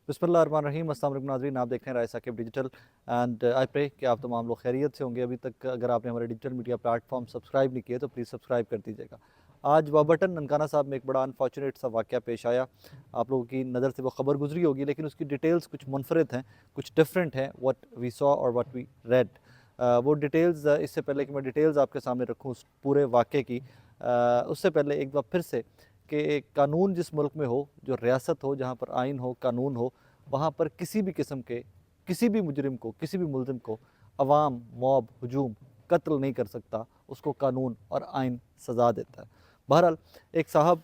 बिस्मिल्लाहिर्रहमानिर्रहीम। अस्सलाम वालेकुम नाज़रीन, आप देख रहे हैं Rai Saqib digital and I pray कि आप तमाम लोग खैरियत से होंगे। अभी तक अगर आपने हमारे डिजिटल मीडिया प्लेटफॉर्म सब्सक्राइब नहीं किए तो प्लीज़ सब्सक्राइब कर दीजिएगा। आज वाबटन ननकाना साहब में एक बड़ा अनफॉर्चुनेट सा वाक़या पेश आया। आप लोगों की नज़र से वो ख़बर गुजरी होगी, लेकिन उसकी डिटेल्स कुछ मुनफरिद हैं, कुछ डिफरेंट हैं व्हाट वी सॉ और व्हाट वी रेड। वो डिटेल्स, इससे पहले कि मैं डिटेल्स आपके सामने रखूँ उस पूरे वाक़े की, उससे पहले एक बार फिर से कि कानून जिस मुल्क में हो, जो रियासत हो, जहाँ पर आइन हो, कानून हो, वहाँ पर किसी भी किस्म के किसी भी मुजरिम को, किसी भी मुलजिम को अवाम, मॉब, हुजूम कत्ल नहीं कर सकता। उसको कानून और आइन सज़ा देता है। बहरहाल, एक साहब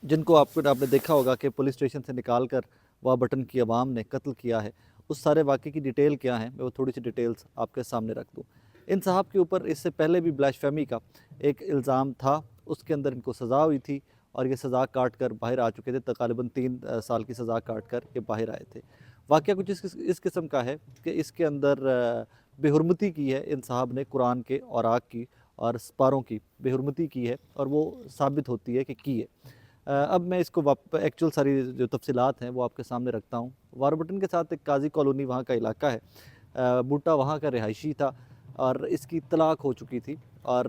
जिनको आपने देखा होगा कि पुलिस स्टेशन से निकाल कर वाबटन की अवाम ने कत्ल किया है, उस सारे वाक़े की डिटेल क्या है, मैं वो थोड़ी सी डिटेल्स आपके सामने रख दूँ। इन साहब के ऊपर इससे पहले भी ब्लास्फेमी का एक इल्ज़ाम था, उसके अंदर इनको सज़ा हुई थी और ये सज़ा काट कर बाहर आ चुके थे। तकरीबन 3 साल की सज़ा काट कर ये बाहर आए थे। वाक़या कुछ इस किस्म का है कि इसके अंदर बेहुरमती की है इन साहब ने, कुरान के औराक की और सिपारों की बेहुरमती की है, और वो साबित होती है कि की है। अब मैं इसको एक्चुअल सारी जो तफसीलात हैं वो आपके सामने रखता हूँ। वारबटन के साथ एक काजी कॉलोनी वहाँ का इलाका है। बूटा वहाँ का रिहायशी था और इसकी तलाक हो चुकी थी। और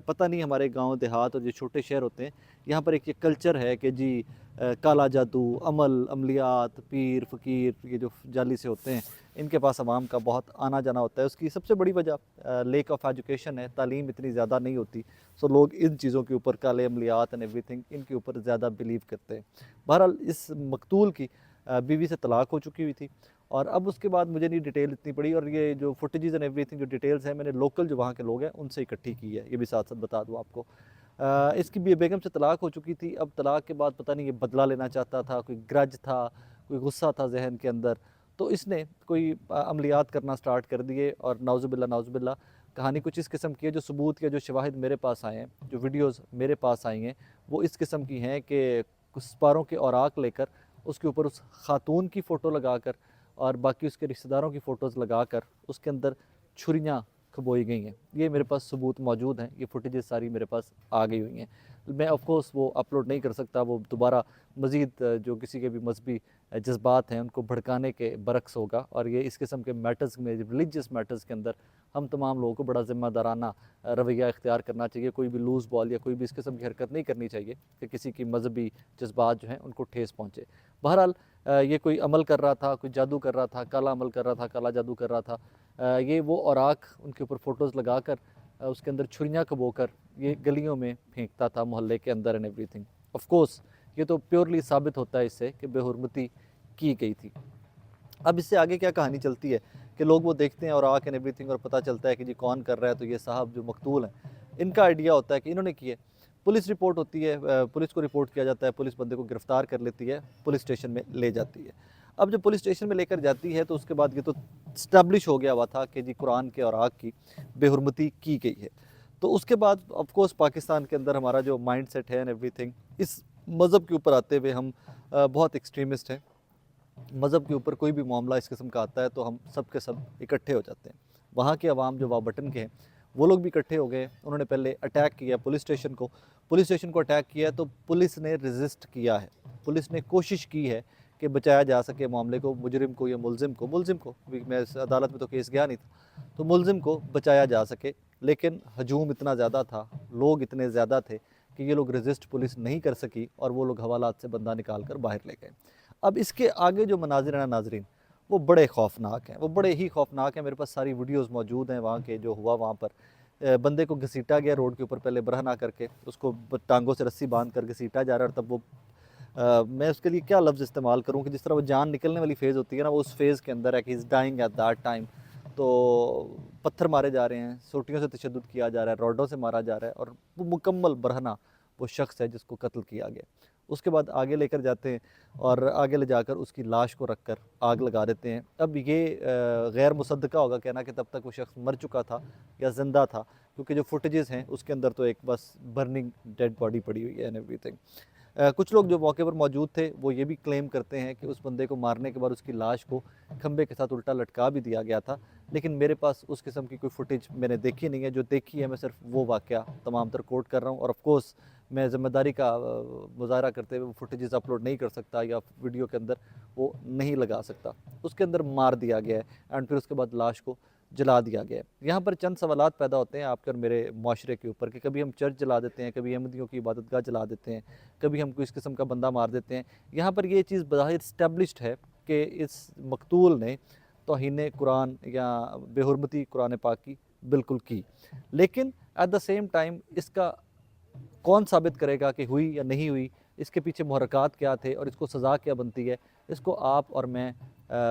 पता नहीं, हमारे गांव देहात और जो छोटे शहर होते हैं, यहाँ पर एक ये कल्चर है कि जी काला जादू, अमल, अमलियात, पीर फ़कीर, ये जो जाली से होते हैं, इनके पास अवाम का बहुत आना जाना होता है। उसकी सबसे बड़ी वजह लेक ऑफ एजुकेशन है, तालीम इतनी ज़्यादा नहीं होती। सो लोग इन चीज़ों के ऊपर, काले अमलियात एंड एवरीथिंग, इनके ऊपर ज़्यादा बिलीव करते हैं। बहरहाल, इस मकतूल की बीवी से तलाक हो चुकी हुई थी। और अब उसके बाद मुझे नहीं डिटेल इतनी पड़ी, और ये जो फुटेजेस एंड एवरीथिंग जो डिटेल्स हैं, मैंने लोकल जो वहाँ के लोग हैं उनसे इकट्ठी की है, ये भी साथ साथ बता दूँ आपको। इसकी बेगम से तलाक हो चुकी थी। अब तलाक के बाद पता नहीं ये बदला लेना चाहता था, कोई ग्रज था, कोई गुस्सा था जहन के अंदर, तो इसने कोई अमलियात करना स्टार्ट कर दिए। और नाउजुबिल्ला नाउजुबिल्ला, कहानी कुछ इस किस्म की है। जो सबूत या जो शवाहिद मेरे पास आए हैं, जो वीडियोज़ मेरे पास आई हैं, वो इस किस्म की हैं कि कुछ सिपारों के औराक लेकर उसके ऊपर उस खातून की फ़ोटो लगा कर और बाकी उसके रिश्तेदारों की फ़ोटोज़ लगा कर उसके अंदर छुरियाँ खबोई गई हैं। ये मेरे पास सबूत मौजूद हैं, ये फुटेजेस सारी मेरे पास आ गई हुई हैं। मैं ऑफ कोर्स वो अपलोड नहीं कर सकता, वो दोबारा मज़ीद जो किसी के भी मजहबी जज्बात हैं उनको भड़काने के बरक्स होगा। और ये इस किस्म के मैटर्स में, रिलीजियस मैटर्स के अंदर, हम तमाम लोगों को बड़ा ज़िम्मेदाराना रवैया इख्तियार करना चाहिए। कोई भी लूज़ बॉल या कोई भी इस किस्म की हरकत नहीं करनी चाहिए कि किसी की मजहबी जज्बात जो हैं उनको ठेस पहुँचे। बहरहाल, ये कोई अमल कर रहा था, कोई जादू कर रहा था, काला अमल कर रहा था, काला जादू कर रहा था। ये वो औराक उनके ऊपर फ़ोटोज़ लगा कर उसके अंदर छुरियाँ कबोकर ये गलियों में फेंकता था, मोहल्ले के अंदर एंड एवरीथिंग। ऑफ कोर्स ये तो प्योरली साबित होता है इससे कि बेहुरमती की गई थी। अब इससे आगे क्या कहानी चलती है कि लोग वो देखते हैं और आक एंड एवरीथिंग, और पता चलता है कि जी कौन कर रहा है। तो ये साहब जो मकतूल हैं, इनका आइडिया होता है कि इन्होंने किए। पुलिस रिपोर्ट होती है, पुलिस को रिपोर्ट किया जाता है, पुलिस बंदे को गिरफ्तार कर लेती है, पुलिस स्टेशन में ले जाती है। अब जब पुलिस स्टेशन में लेकर जाती है तो उसके बाद ये तो स्टैब्लिश हो गया हुआ था कि जी कुरान के और आग की बेहुरमती की गई है। तो उसके बाद ऑफ कोर्स पाकिस्तान के अंदर हमारा जो माइंड सेट है एंड एवरीथिंग, इस मज़हब के ऊपर आते हुए हम बहुत एक्सट्रीमिस्ट हैं। मज़हब के ऊपर कोई भी मामला इस किस्म का आता है तो हम सब के सब इकट्ठे हो जाते हैं। वहाँ के अवाम जो वाबटन के हैं, वो लोग भी इकट्ठे हो गए। उन्होंने पहले अटैक किया पुलिस स्टेशन को अटैक किया, तो पुलिस ने रेजिस्ट किया है। पुलिस ने कोशिश की है कि बचाया जा सके मामले को, मुजरिम को या मुलजिम को भी, मैं इस अदालत में तो केस गया नहीं था, तो मुलजिम को बचाया जा सके। लेकिन हजूम इतना ज़्यादा था, लोग इतने ज़्यादा थे कि ये लोग रेजिस्ट पुलिस नहीं कर सकी और वो लोग हवालात से बंदा निकाल कर बाहर ले गए। अब इसके आगे जो मनाजिर हैं नाजरीन, वो बड़े खौफनाक हैं, वो बड़े ही खौफनाक हैं। मेरे पास सारी वीडियोस मौजूद हैं वहाँ के, जो हुआ वहाँ पर। बंदे को घसीटा गया रोड के ऊपर, पहले बरहना करके उसको टांगों से रस्सी बांध कर घसीटा जा रहा है। और तब वो मैं उसके लिए क्या लफ्ज़ इस्तेमाल करूँ कि जिस तरह वो जान निकलने वाली फ़ेज़ होती है ना, वो उस फेज़ के अंदर है कि is dying at that time. तो पत्थर मारे जा रहे हैं, सोटियों से तशद्दुद किया जा रहा है, रॉडों से मारा जा रहा है, और वो मुकम्मल बरहना वो शख्स है जिसको कत्ल किया गया। उसके बाद आगे लेकर जाते हैं और आगे ले जाकर उसकी लाश को रख कर आग लगा देते हैं। अब ये गैर मुसद्दका होगा कहना कि तब तक वो शख्स मर चुका था या ज़िंदा था, क्योंकि जो फुटेजेस हैं उसके अंदर तो एक बस बर्निंग डेड बॉडी पड़ी हुई है एंड एवरीथिंग। कुछ लोग जो मौके पर मौजूद थे वो ये भी क्लेम करते हैं कि उस बंदे को मारने के बाद उसकी लाश को खंबे के साथ उल्टा लटका भी दिया गया था। लेकिन मेरे पास उस किस्म की कोई फुटेज मैंने देखी नहीं है। जो देखी है मैं सिर्फ वो वाक़या तमाम तर कोट कर रहा हूँ। और ऑफ कोर्स मैं ज़िम्मेदारी का मुज़ाहरा करते हुए फुटेजेस अपलोड नहीं कर सकता या वीडियो के अंदर वो नहीं लगा सकता। उसके अंदर मार दिया गया है एंड फिर उसके बाद लाश को जला दिया गया है। यहाँ पर चंद सवालात पैदा होते हैं आपके और मेरे माशरे के ऊपर कि कभी हम चर्च जला देते हैं, कभी अहमदियों की इबादतगाह जला देते हैं, कभी हम किस किस्म का बंदा मार देते हैं। यहाँ पर ये चीज़ बज़ाहिर इस्टेब्लिश्ड है कि इस मकतूल ने तौहीन कुरान या बेहुरमती कुरान पाक की बिल्कुल की, लेकिन एट द सेम टाइम इसका कौन साबित करेगा कि हुई या नहीं हुई, इसके पीछे मुहर्रकात क्या थे और इसको सज़ा क्या बनती है, इसको आप और मैं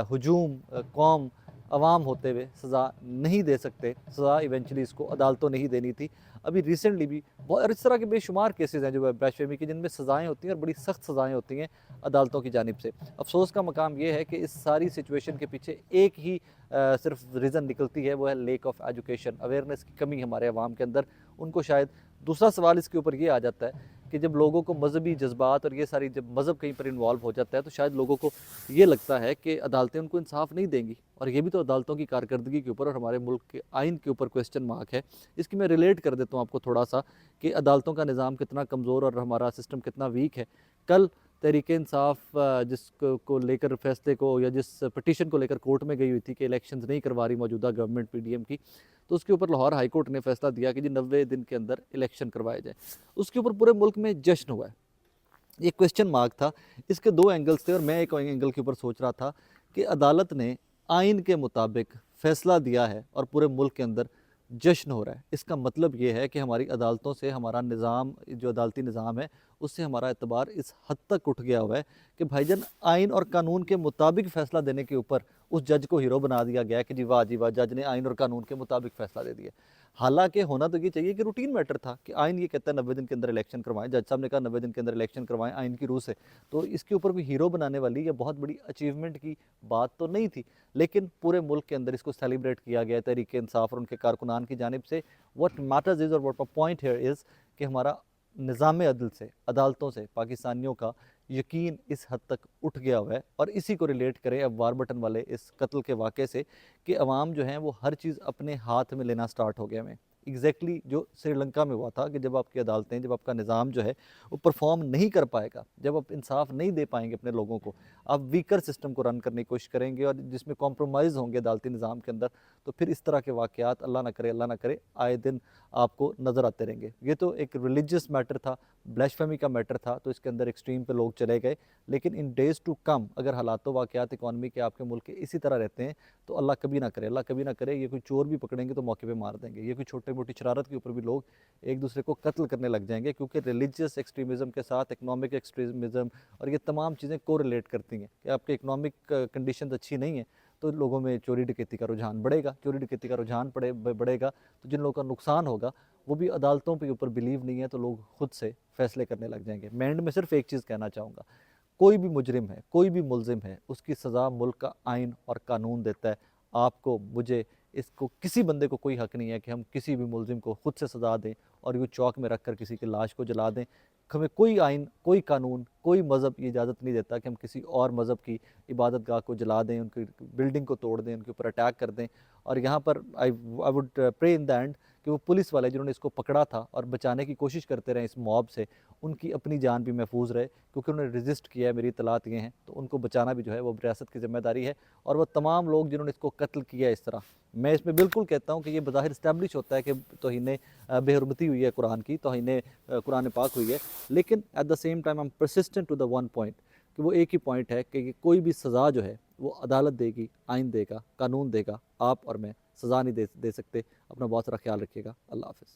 हुजूम कौम अवाम होते हुए सज़ा नहीं दे सकते। सज़ा इवेंचुअली इसको अदालतों ने ही देनी थी। अभी रिसेंटली भी बहुत और इस तरह के बेशुमार केसेस हैं जो ब्लास्फेमी की, जिनमें सज़ाएँ होती हैं और बड़ी सख्त सज़ाएँ होती हैं अदालतों की जानिब से। अफसोस का मकाम ये है कि इस सारी सिचुएशन के पीछे एक ही सिर्फ रीज़न निकलती है, वो है लेक ऑफ एजुकेशन, अवेयरनेस की कमी हमारे अवाम के अंदर। उनको शायद दूसरा सवाल इसके ऊपर ये आ जाता है कि जब लोगों को मजहबी जज्बात और ये सारी जब मज़हब कहीं पर इन्वॉल्व हो जाता है तो शायद लोगों को ये लगता है कि अदालतें उनको इंसाफ नहीं देंगी, और ये भी तो अदालतों की कारकर्दगी के ऊपर और हमारे मुल्क के आइन के ऊपर क्वेश्चन मार्क है। इसकी मैं रिलेट कर देता हूँ आपको थोड़ा सा कि अदालतों का निज़ाम कितना कमज़ोर और हमारा सिस्टम कितना वीक है। कल तहरीक इंसाफ जिसको लेकर फैसले को या जिस पटिशन को लेकर कोर्ट में गई हुई थी कि इलेक्शंस नहीं करवा रही मौजूदा गवर्नमेंट पीडीएम की, तो उसके ऊपर लाहौर हाई कोर्ट ने फैसला दिया कि जी 90 दिन के अंदर इलेक्शन करवाए जाए। उसके ऊपर पूरे मुल्क में जश्न हुआ है। ये क्वेश्चन मार्क था। इसके दो एंगल्स थे और मैं एक एंगल के ऊपर सोच रहा था कि अदालत ने आइन के मुताबिक फ़ैसला दिया है और पूरे मुल्क के अंदर जश्न हो रहा है। इसका मतलब ये है कि हमारी अदालतों से हमारा निज़ाम, जो अदालती निज़ाम है, उससे हमारा एतबार इस हद तक उठ गया हुआ है कि भाईजान आइन और कानून के मुताबिक फ़ैसला देने के ऊपर उस जज को हीरो बना दिया गया है कि जी वाह, जज ने आइन और कानून के मुताबिक फ़ैसला दे दिया। हालांकि होना तो ये चाहिए कि रूटीन मैटर था कि आइन ये कहता है 90 दिन के अंदर इलेक्शन करवाएं, जज साहब ने कहा 90 दिन के अंदर इलेक्शन करवाएं आइन की रूह से, तो इसके ऊपर कोई हीरो बनाने वाली या बहुत बड़ी अचीवमेंट की बात तो नहीं थी। लेकिन पूरे मुल्क के अंदर इसको सेलिब्रेट किया गया तहरीक इंसाफ और उनके कारकुनान की जानिब से। व्हाट मैटर्स इज़ और what my point here is कि हमारा निज़ाम अदल से, अदालतों से पाकिस्तानियों का यकीन इस हद तक उठ गया हुआ है। और इसी को रिलेट करें अब वार बटन वाले इस कत्ल के वाक़े से कि अवाम जो हैं वो हर चीज़ अपने हाथ में लेना स्टार्ट हो गए हैं। एग्जैक्टली जो श्रीलंका में हुआ था कि जब आपकी अदालतें, जब आपका निज़ाम जो है वो परफॉर्म नहीं कर पाएगा, जब आप इंसाफ नहीं दे पाएंगे अपने लोगों को, आप वीकर सिस्टम को रन करने की कोशिश करेंगे और जिसमें कॉम्प्रोमाइज़ होंगे अदालती निज़ाम के अंदर, तो फिर इस तरह के वाक़यात अल्लाह ना करे आए दिन आपको नज़र आते रहेंगे। ये तो एक रिलीजियस मैटर था, ब्लैस्फेमी का मैटर था, तो इसके अंदर एक्सट्रीम पे लोग चले गए। लेकिन इन डेज़ टू कम अगर हालात वाक़यात इकॉनमी के आपके मुल्क के इसी तरह रहते हैं तो अल्लाह कभी ना करे, अल्लाह कभी ना करे, ये कोई चोर भी पकड़ेंगे तो मौके पे मार देंगे, ये कोई छोटे मोटी शरारत के ऊपर भी लोग एक दूसरे को कत्ल करने लग जाएंगे, क्योंकि रिलीजियस एक्सट्रीमिज़म के साथ इकनॉमिक एक्सट्रीमिज़म और ये तमाम चीज़ें को रिलेट करती हैं कि आपके इकनॉमिक कंडीशन अच्छी नहीं है तो लोगों में चोरी डकैती का रुझान बढ़ेगा, चोरी डकैती का रुझान बढ़ेगा तो जिन लोगों का नुकसान होगा वो भी अदालतों के ऊपर बिलीव नहीं है तो लोग खुद से फैसले करने लग जाएंगे। मैं एंड में सिर्फ एक चीज़ कहना चाहूँगा, कोई भी मुजरिम है, कोई भी मुलजिम है, उसकी सज़ा मुल्क का आइन और कानून देता है। आपको, मुझे, इसको किसी बंदे को कोई हक नहीं है कि हम किसी भी मुलजिम को खुद से सज़ा दें और यूँ चौक में रख कर किसी की लाश को जला दें। हमें कोई आइन, कोई कानून, कोई मज़हब ये इजाज़त नहीं देता कि हम किसी और मज़हब की इबादत गाह को जला दें, उनकी बिल्डिंग को तोड़ दें, उनके ऊपर अटैक कर दें। और यहाँ पर I would pray in the end कि वो पुलिस वाले जिन्होंने इसको पकड़ा था और बचाने की कोशिश करते रहे इस मॉब से, उनकी अपनी जान भी महफूज रहे, क्योंकि उन्होंने रजिस्ट किया है, मेरी इतलात ये हैं, तो उनको बचाना भी जो है वो रियासत की ज़िम्मेदारी है। और वह तमाम लोग जिन्होंने इसको कत्ल किया इस तरह, मैं इसमें बिल्कुल कहता हूँ कि ये बज़ाहिर इस्टेब्लिश होता है कि तौहीन बेहुरमती हुई है कुरान की, तौहीन कुरान पाक हुई है, लेकिन at the same time I am persistent to the one point कि वो एक ही पॉइंट है कि कोई भी सज़ा जो है वो अदालत देगी, आइन देगा, कानून देगा, आप और मैं सज़ा नहीं दे सकते। अपना बहुत सारा ख्याल रखिएगा। अल्लाह हाफ़िज़।